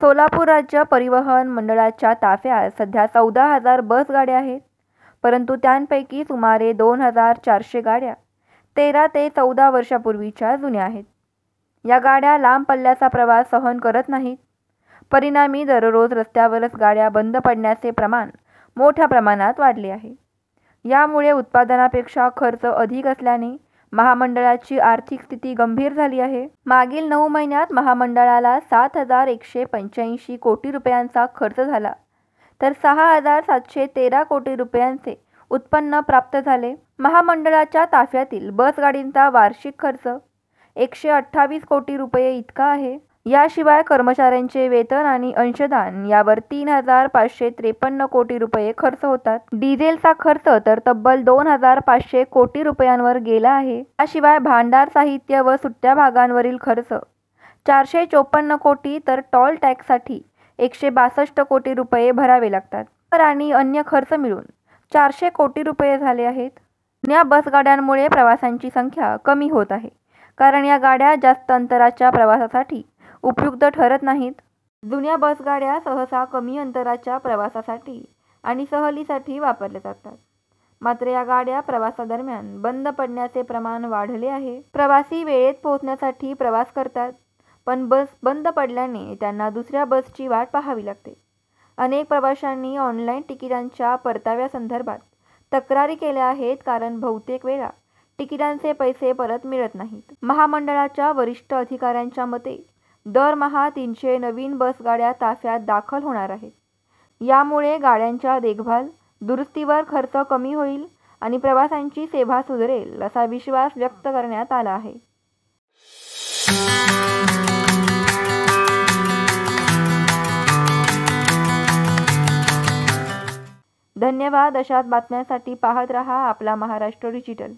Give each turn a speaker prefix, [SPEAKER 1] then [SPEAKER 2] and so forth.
[SPEAKER 1] सोलापूर राज्य परिवहन मंडळाच्या ताफ्यात सध्या 14,000 बस गाड्या आहेत, परंतु त्यांपैकी सुमारे 2,400 गाड्या 13 ते 14 वर्षापूर्वीच्या जुन्या आहेत. या गाड्या लांब पल्ल्याचा प्रवास सहन करत नाहीत. परिणामी दररोज रस्त्यावरच गाड्या बंद पडण्याचे प्रमाण मोठ्या प्रमाणात वाढले आहे. यामुळे उत्पादनापेक्षा खर्च अधिक असल्याने महामंडळाची आर्थिक स्थिती गंभीर झाली आहे. मागील 9 महिन्यात महामंडळाला 7,185 कोटी रुपयांचा खर्च झाला, तर 6,713 कोटी रुपयांचे उत्पन्न प्राप्त झाले. महामंडळाच्या ताफ्यातील बसगाडींचा वार्षिक खर्च 128 कोटी रुपये इतका आहे. याशिवाय कर्मचाऱ्यांचे वेतन आणि अंशदान यावर 3,553 कोटी रुपये खर्च होतात. डिझेलचा खर्च तर तब्बल 2,500 कोटी रुपयांवर गेला आहे. याशिवाय भांडार साहित्य व सुट्ट्या भागांवरील खर्च 454 कोटी, तर टोल टॅक्ससाठी 162 कोटी रुपये भरावे लागतात. कर आणि अन्य खर्च मिळून 400 कोटी रुपये झाले आहेत. जुन्या बसगाड्यांमुळे प्रवाशांची संख्या कमी होत आहे, कारण या गाड्या जास्त अंतराच्या प्रवासासाठी उपयुक्त ठरत नाहीत. जुन्या बसगाड्या सहसा कमी अंतराच्या प्रवासासाठी आणि सहलीसाठी वापरल्या जातात. मात्र या गाड्या प्रवासादरम्यान बंद पडण्याचे प्रमाण वाढले आहे. प्रवासी वेळेत पोहोचण्यासाठी प्रवास करतात, पण बस बंद पडल्याने त्यांना दुसऱ्या बसची वाट पाहावी लागते. अनेक प्रवाशांनी ऑनलाईन तिकिटांच्या परताव्यासंदर्भात तक्रारी केल्या आहेत, कारण बहुतेक वेळा तिकिटांचे पैसे परत मिळत नाहीत. महामंडळाच्या वरिष्ठ अधिकाऱ्यांच्या मते दरमहा 300 नवीन बसगाड्या ताफ्यात दाखल होणार आहेत. यामुळे गाड्यांच्या देखभाल, दुरुस्तीवर खर्च कमी होईल आणि प्रवाशांची सेवा सुधारेल असा विश्वास व्यक्त करण्यात आला आहे. धन्यवाद. अशाच बातम्यांसाठी पाहत रहा आपला महाराष्ट्र डिजिटल.